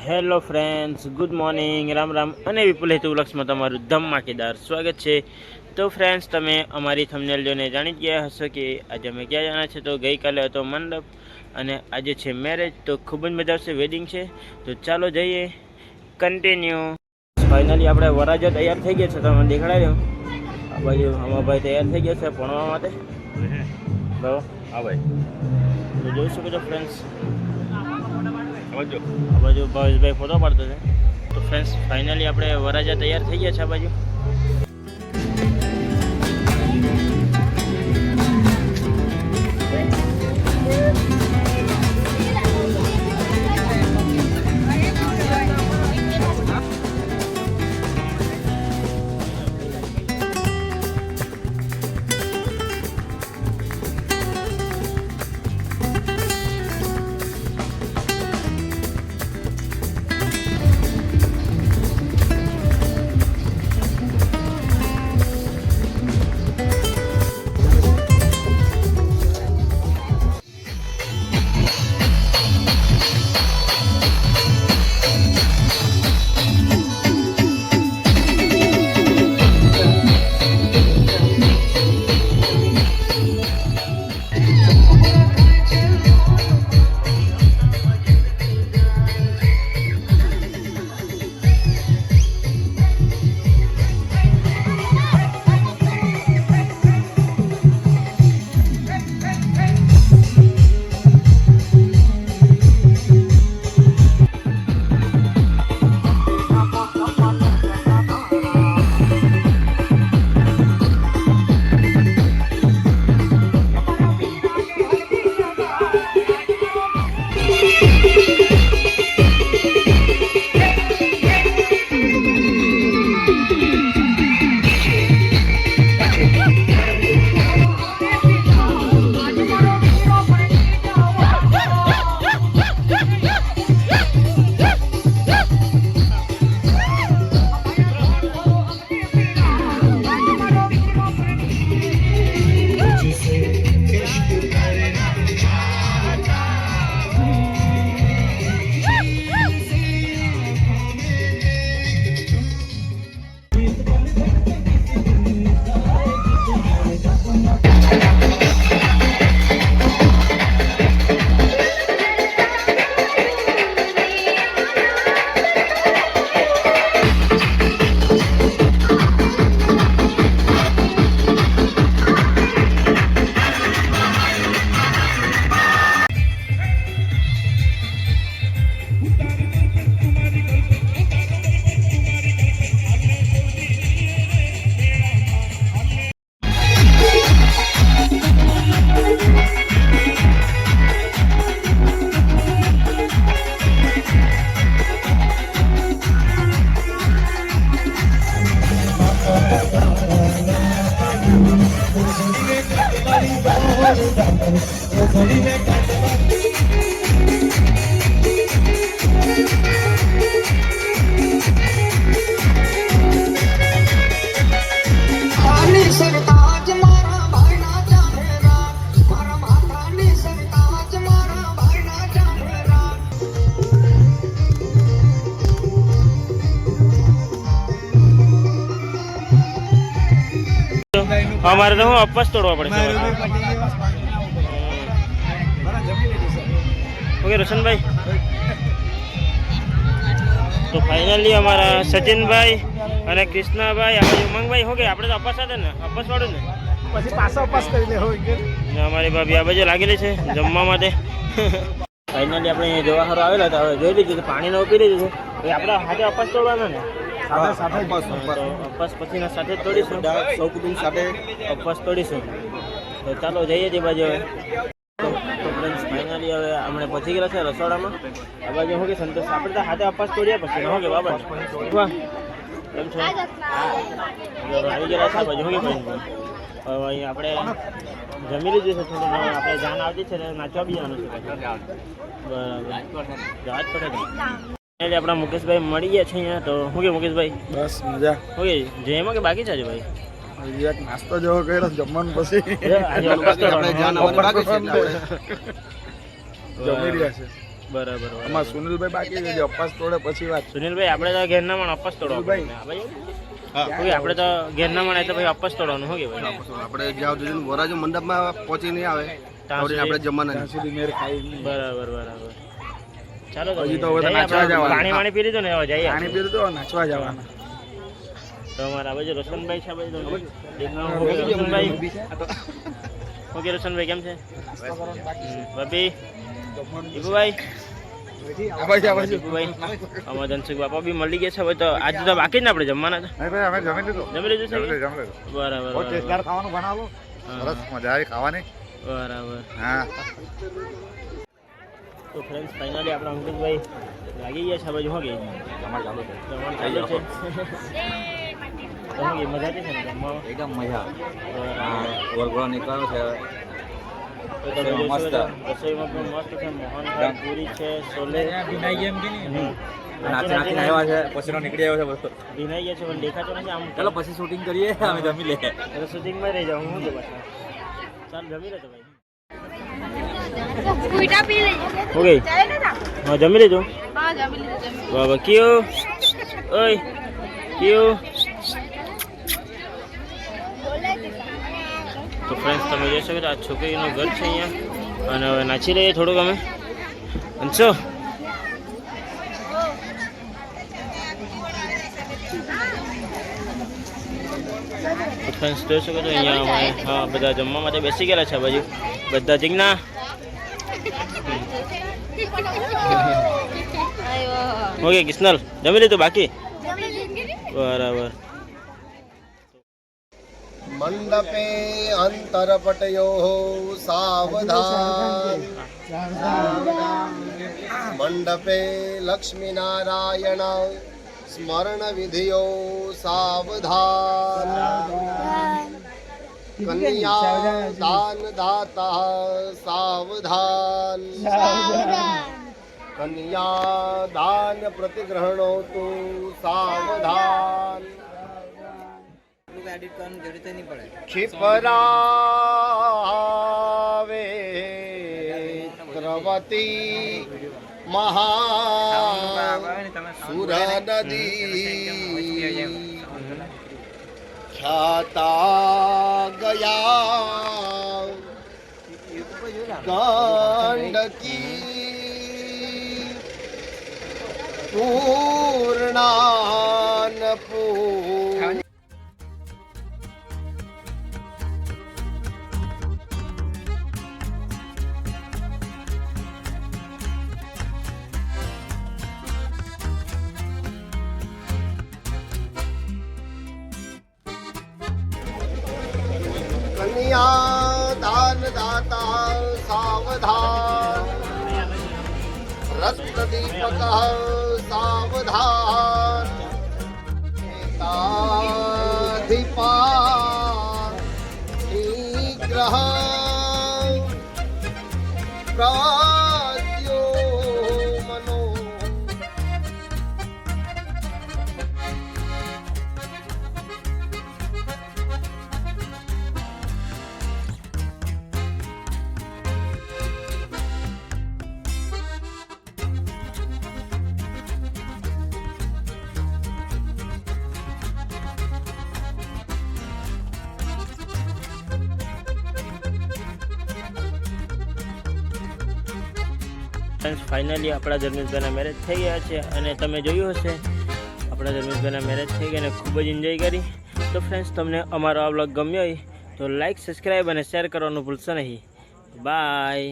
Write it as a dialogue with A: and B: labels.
A: Hello friends, good morning, Ram Ram અને વિપુલ હેતુ વ્લોગ્સમાં તમારું ધમાકેદાર સ્વાગત છે. તો ફ્રેન્ડ્સ, તમે અમારી થંબનેલ જોઈને જાણી જ ગયા હશો કે આજે અમે ક્યાં જવાના છે. તો ગઈકાલે હતો મંડપ અને આજે છે મેરેજ, તો ખૂબ જ મજા આવશે, વેડિંગ છે. તો ચાલો જઈએ, કન્ટિન્યુ. ફાઇનલી આપણે વરાજો તૈયાર થઈ ગયા છે, તમે દેખાડાયો આ બાજુ અમારા ભાઈ તૈયાર થઈ ગયા છે ભણવા માટે. તો હા ભાઈ, તો જોઈ શકો છો ફ્રેન્ડ્સ, આ બાજુ ભાવેશભાઈ ફોટો પાડતો છે. તો ફ્રેન્ડ્સ, ફાઇનલી આપણે વરાજા તૈયાર થઈ ગયા છે આ બાજુ. અમારે તો હું અપવાસ તોડવા પડે. ઓકે રોશનભાઈ, તો ફાઇનલી અમારા સચિનભાઈ અને કૃષ્ણાભાઈ આપણે ઉમંગભાઈ શું કે આપણે તો અપવાસ હતા ને, અપવાસ વાળું ને
B: પછી પાછો અપવાસ કરી લે હોય.
A: અમારી ભાભી આ બાજુ લાગેલી છે જમવા માટે. ફાઇનલી આપણે અહીંયા જોવા સારું આવેલા હતા, હવે જોઈ લીધું પાણીનો પી લીધું છે. આપણે હાથે અપવાસ તોડવાનો ને, અપવાસ પછીના સાથે તોડીશું, સૌ કુટુંબ સાથે અપવાસ તોડીશું. તો ચાલો જઈએ તે બાજુ. તો ફ્રેન્ડ્સ, ફાઇનલી હવે આપણે પહોંચી ગયેલા છે રસોડામાં. આ બાજુ શું કે સંતોષ, આપણે તો હાથે અપવાસ તોડ્યા પછી શું કે બાબા કેમ છો, આવી ગયેલા છે આ બાજુ શું કે ભાઈ. હવે અહીં આપણે જમી લીધું છે, થોડું આપણે જાન આવતી છે ને નાચવા બી જવાનું છે. બરાબર, જવા જ પડે. આપણા મુકેશભાઈ મળી ગયા છે અહીંયા. તો શું કે મુકેશભાઈ?
B: બસ મજા.
A: શું કે જયમાં કે બાકી છે આજે ભાઈ?
B: એક નાસ્તો જેવો કર્યો જમવાનું પછી
A: જમી રહ્યા છે. બરાબર
B: આમાં સુનિલભાઈ બાકી છે જે અપાસ તોડે પછી વાત.
A: સુનિલભાઈ આપણે તો ઘેરના માં અપસ તોડવા
B: સુનિલભાઈ.
A: આપણે તો ઘેરના માં એટલે ભાઈ અપસ તોડવાનું શું કેવાય
C: આપણે જ્યાં સુધી વરાજો મંડપમાં પહોંચી નહીં આવે ત્યાં સુધી આપણે જમવાના
B: ત્યાં સુધી મેર ખાઈ નહીં.
A: બરાબર ચાલો તો
B: હજી તો હવે તો
A: જઈએ
B: નાચવા
A: આપણે.
B: જવાનું.
A: પાણી વાણી પી લીધું ને હવે જઈએ
B: પાણી પીધું તો નાચવા જવાના.
A: તો અમારા બાજુ રોશનભાઈ છે બાજુ રોશનભાઈ ઓકે રોશનભાઈ કેમ છે બાપી દીપુભાઈ
B: આ બાજુ, આ બાજુ.
A: દીપુભાઈ અમારા ધનસુખ બાપા બી મળી ગયા છે હવે તો આજે તો બાકી જ ને આપણે જમવાના તો
B: નહીં ભાઈ, અમે જમી લીધું.
A: જમી લીધું છે કે?
B: જમી લીધું.
A: બરાબર
B: બહુ ટેસ્ટદાર ખાવાનું બનાવો. સરસ મજા આવી ખાવાની.
A: બરાબર
B: હા.
A: તો ફ્રેન્ડ્સ ફાઇનલી આપણા અંકિતભાઈ લાગી ગયા છે આ બાજુ શું કે
B: તમારે ચાલુ છે.
A: જમવાનું ચાલુ છે તો શું કે મજા હતી છે ને જમવામાં
C: એકદમ મજા
A: બરાબર.
C: વરઘોડો નીકળ્યો છે
A: તો તમે જોશો
C: મસ્ત.
A: તો રસોઈમાં પણ મસ્ત છે મોહનથાળ પૂરી છે છોલે
C: નાચી નાચીને આવ્યા છે પછીનો નીકળી આવ્યો છે બસ.
A: ભીનાઈ ગયા છે પણ દેખાતો નથી આમ
C: ચાલો પછી શૂટિંગ કરીએ અમે જમી લે
A: તો શૂટિંગમાં રહી જાઉં હું તો પાછા ચાલ જમી લે તો ભાઈ
D: સ્વીટા પી લેજો
A: ઓકે
D: ચાલે ને ના
A: હા જમી લીધું
D: હા જમી લીધું
A: બાબા કયું ઓય કયું તો ફ્રેન્ડ્સ તમે જોઈ શકો છો આ છોકરીનું ઘર છે અહીંયા અને હવે નાચી રહીએ થોડુંક અમે અંશો ફ્રેન્ડ્સ જોઈ શકો છો અહીંયા અમે હા બધા જમવા માટે બેસી ગયેલા છે આ બાજુ બધા જીજ્ઞા ઓકે કિશનલ જમી લીધું બાકી બરાબર
C: મંડપે અંતરપટયો સાવધાન મંડપે લક્ષ્મીનારાયણ સ્મરણ વિધિયો સાવધાન કન્યા દાન દાતા સાવધાન કન્યા દાન પ્રતિગ્રહણોતુ સાવધાન क्षिपरावे द्रवती महासुरनदी ख्याता गया गंडकी पूर्णान पूर्ण कन्या दान दाता सावधान रत्न दीपक सावधान एकाधिपा निग्रह प्राद्यो मनो
A: ફ્રેન્ડ્સ ફાઇનલી આપણા ધર્મેશભાઈના મેરેજ થઈ ગયા છે અને તમે જોયું હશે આપણા ધર્મેશભાઈના મેરેજ થઈ ગયા અને ખૂબ જ એન્જોય કરી તો ફ્રેન્ડ્સ તમને અમારો આ વ્લોગ ગમ્યો હોય તો લાઈક સબસ્ક્રાઈબ અને શેર કરવાનું ભૂલશો નહીં બાય